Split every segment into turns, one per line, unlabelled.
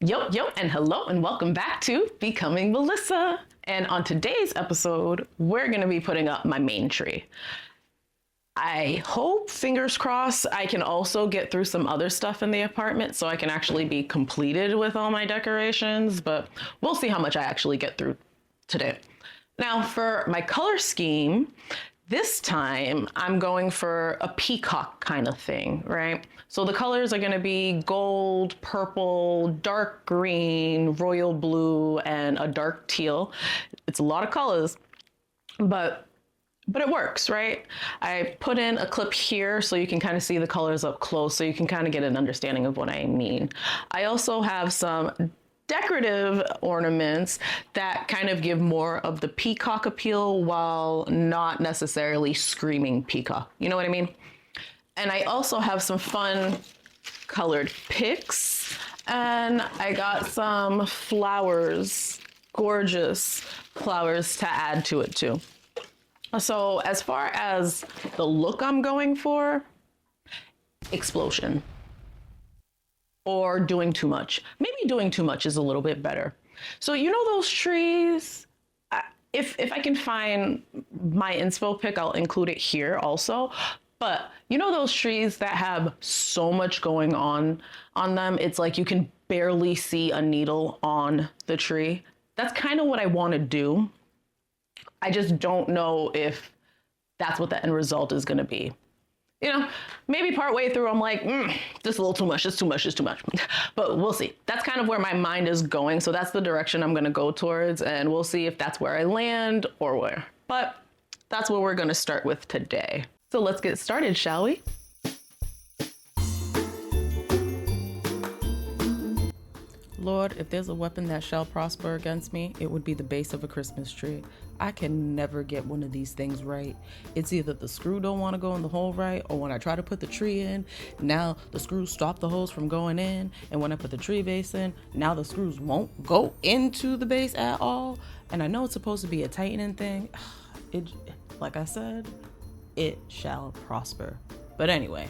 Yo, and hello, and welcome back to Becoming Melissa. And on today's episode, we're going to be putting up my main tree. I hope, fingers crossed, I can also get through some other stuff in the apartment so I can actually be completed with all my decorations, but we'll see how much I actually get through today. Now, for my color scheme, this time I'm going for a peacock kind of thing, right? So the colors are going to be gold, purple, dark green, royal blue, and a dark teal. It's a lot of colors, but it works, right? I put in a clip here so you can kind of see the colors up close so you can kind of get an understanding of what I mean. I also have some decorative ornaments that kind of give more of the peacock appeal while not necessarily screaming peacock. You know what I mean? And I also have some fun colored picks, and I got some flowers, gorgeous flowers to add to it too. So as far as the look I'm going for, explosion. Or doing too much. Maybe doing too much is a little bit better. So you know those trees? If I can find my inspo pic, I'll include it here also. But you know those trees that have so much going on them? It's like you can barely see a needle on the tree. That's kind of what I want to do. I just don't know if that's what the end result is going to be. You know, maybe partway through, I'm like, this is a little too much, it's too much, it's too much. But we'll see. That's kind of where my mind is going. So that's the direction I'm going to go towards. And we'll see if that's where I land or where. But that's what we're going to start with today. So let's get started, shall we? Lord, if there's a weapon that shall prosper against me, it would be the base of a Christmas tree. I can never get one of these things right. It's either the screw don't want to go in the hole right, or when I try to put the tree in, now the screws stop the holes from going in, and when I put the tree base in, now the screws won't go into the base at all. And I know it's supposed to be a tightening thing. Like I said, it shall prosper. But anyway,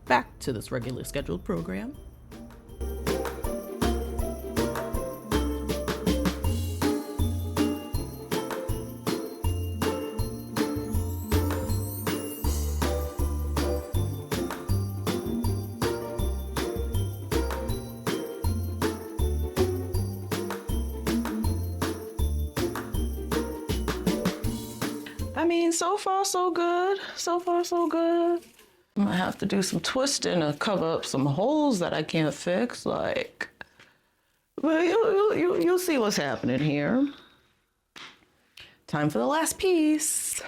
back to this regularly scheduled program. I mean, so far so good. So far so good. I might have to do some twisting to cover up some holes that I can't fix, like. But you'll see what's happening here. Time for the last piece.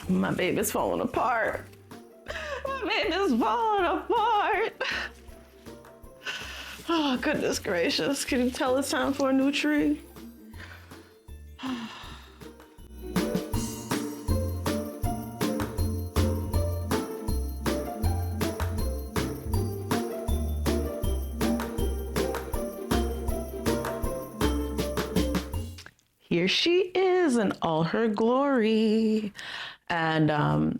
My baby's falling apart. My baby's falling apart. Oh, goodness gracious. Can you tell it's time for a new tree? Here she is in all her glory. And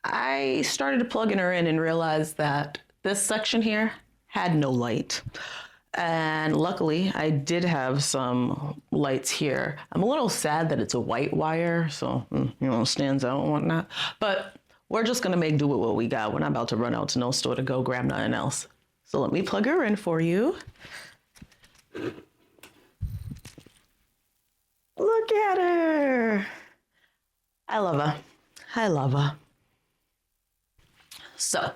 I started plugging her in and realized that this section here had no light. And luckily, I did have some lights here. I'm a little sad that it's a white wire, so, stands out and whatnot. But we're just going to make do with what we got. We're not about to run out to no store to go grab nothing else. So let me plug her in for you. Look at her. I love her. I love her. So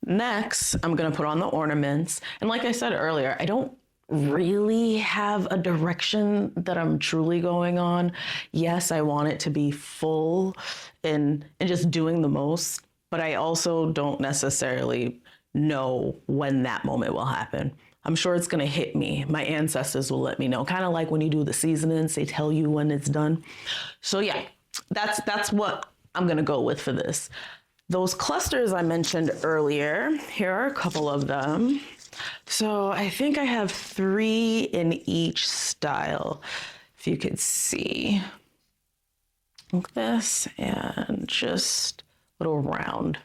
next, I'm going to put on the ornaments. And like I said earlier, I don't really have a direction that I'm truly going on. Yes, I want it to be full and just doing the most, but I also don't necessarily know when that moment will happen. I'm sure it's going to hit me. My ancestors will let me know. Kind of like when you do the seasonings, they tell you when it's done. So yeah, that's what I'm going to go with for this. Those clusters I mentioned earlier, here are a couple of them. So I think I have 3 in each style. If you could see, like this, and just a little round.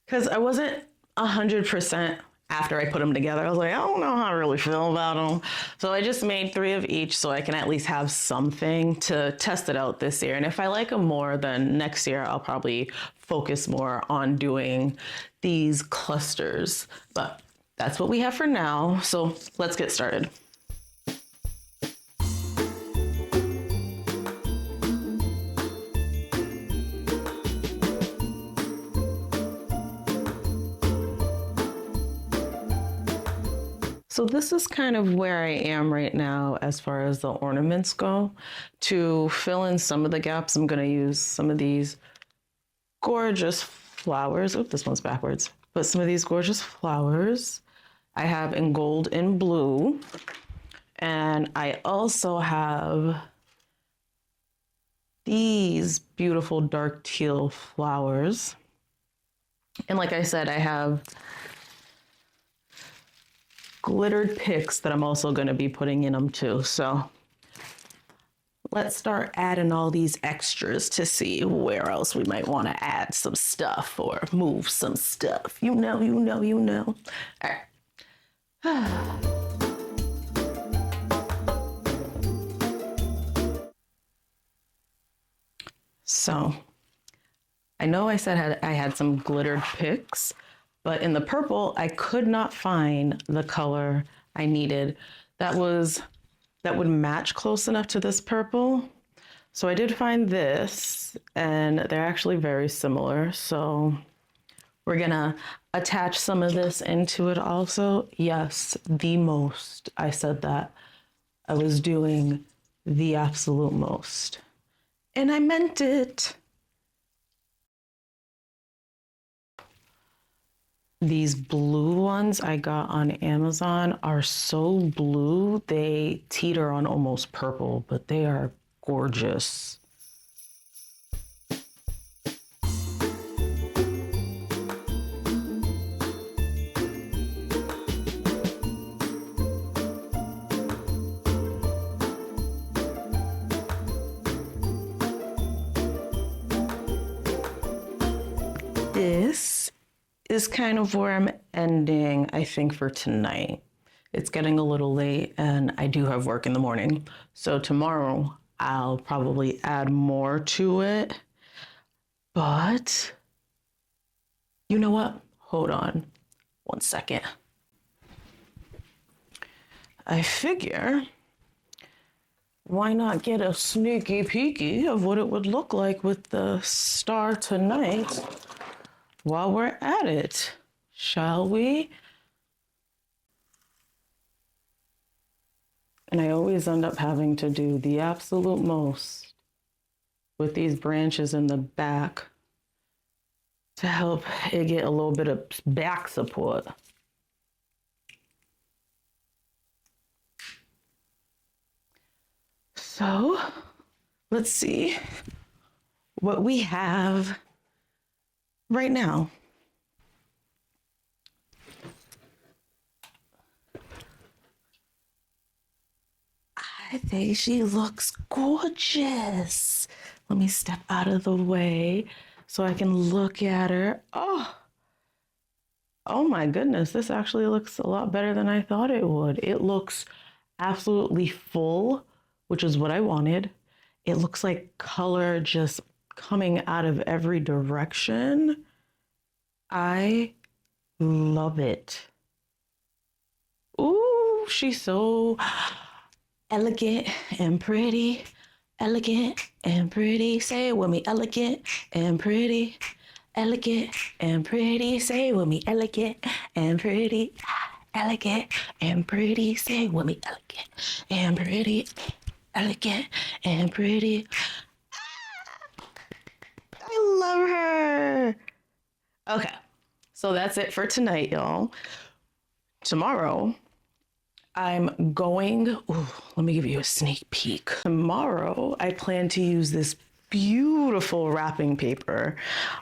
Because I wasn't 100% after I put them together. I was like, I don't know how I really feel about them. So I just made 3 of each so I can at least have something to test it out this year. And if I like them more, then next year I'll probably focus more on doing these clusters. But that's what we have for now. So let's get started. So this is kind of where I am right now as far as the ornaments go. To fill in some of the gaps, I'm going to use some of these gorgeous flowers. Oh, this one's backwards. But some of these gorgeous flowers I have in gold and blue. And I also have these beautiful dark teal flowers. And like I said, I have glittered picks that I'm also going to be putting in them too. So let's start adding all these extras to see where else we might want to add some stuff or move some stuff. You know. All right. So I know I said I had some glittered picks, but in the purple, I could not find the color I needed that would match close enough to this purple. So I did find this, and they're actually very similar. So we're gonna attach some of this into it also. Yes, the most. I said that. I was doing the absolute most. And I meant it. These blue ones I got on Amazon are so blue, they teeter on almost purple, but they are gorgeous. This is kind of where I'm ending, I think, for tonight. It's getting a little late and I do have work in the morning. So tomorrow I'll probably add more to it. But you know what? Hold on 1 second. I figure, why not get a sneaky peeky of what it would look like with the star tonight while we're at it, shall we? And I always end up having to do the absolute most with these branches in the back to help it get a little bit of back support. So let's see what we have right now. I think she looks gorgeous. Let me step out of the way so I can look at her. Oh my goodness, this actually looks a lot better than I thought it would. It looks absolutely full, which is what I wanted. It looks like color just coming out of every direction. I love it. Ooh, she's so elegant and pretty. Elegant and pretty. Say it with me. Elegant and pretty. Elegant and pretty. Say it with me. Elegant and pretty. Elegant and pretty. Say it with me. Elegant and pretty. Elegant and pretty. I love her. Okay, so that's it for tonight, y'all. Tomorrow, I'm going, let me give you a sneak peek. Tomorrow, I plan to use this beautiful wrapping paper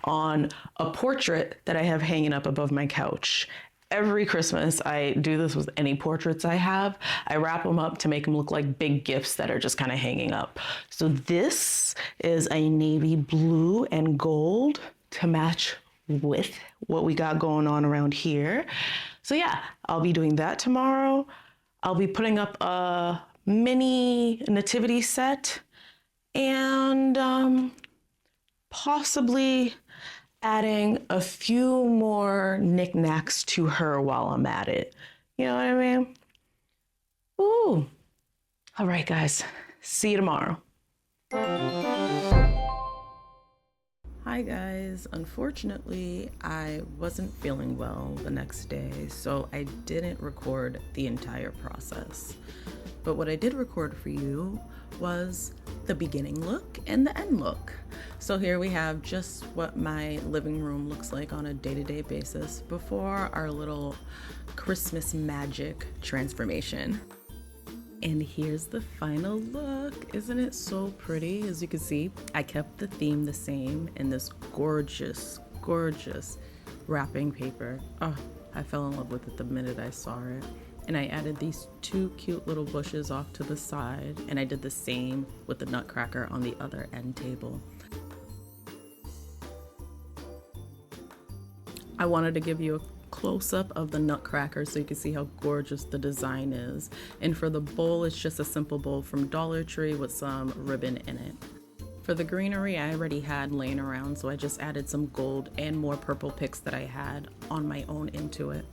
on a portrait that I have hanging up above my couch. Every Christmas, I do this with any portraits I have. I wrap them up to make them look like big gifts that are just kind of hanging up. So this is a navy blue and gold to match with what we got going on around here. So yeah, I'll be doing that tomorrow. I'll be putting up a mini nativity set and possibly adding a few more knickknacks to her while I'm at it. You know what I mean? Ooh. All right, guys. See you tomorrow. Hi, guys. Unfortunately, I wasn't feeling well the next day, so I didn't record the entire process. But what I did record for you was the beginning look and the end look. So here we have just what my living room looks like on a day-to-day basis before our little Christmas magic transformation. And here's the final look. Isn't it so pretty? As you can see, I kept the theme the same in this gorgeous, gorgeous wrapping paper. Oh, I fell in love with it the minute I saw it. And I added these two cute little bushes off to the side, and I did the same with the nutcracker on the other end table. I wanted to give you a close-up of the nutcracker so you can see how gorgeous the design is. And for the bowl, it's just a simple bowl from Dollar Tree with some ribbon in it. For the greenery, I already had laying around, so I just added some gold and more purple picks that I had on my own into it.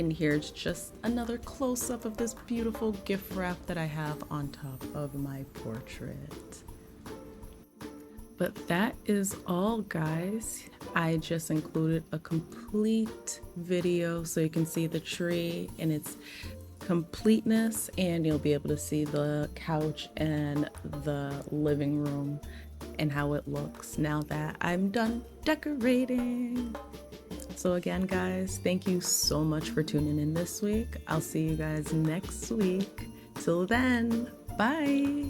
And here's just another close-up of this beautiful gift wrap that I have on top of my portrait. But that is all, guys. I just included a complete video so you can see the tree in its completeness, and you'll be able to see the couch and the living room and how it looks now that I'm done decorating. So again, guys, thank you so much for tuning in this week. I'll see you guys next week. Till then, bye.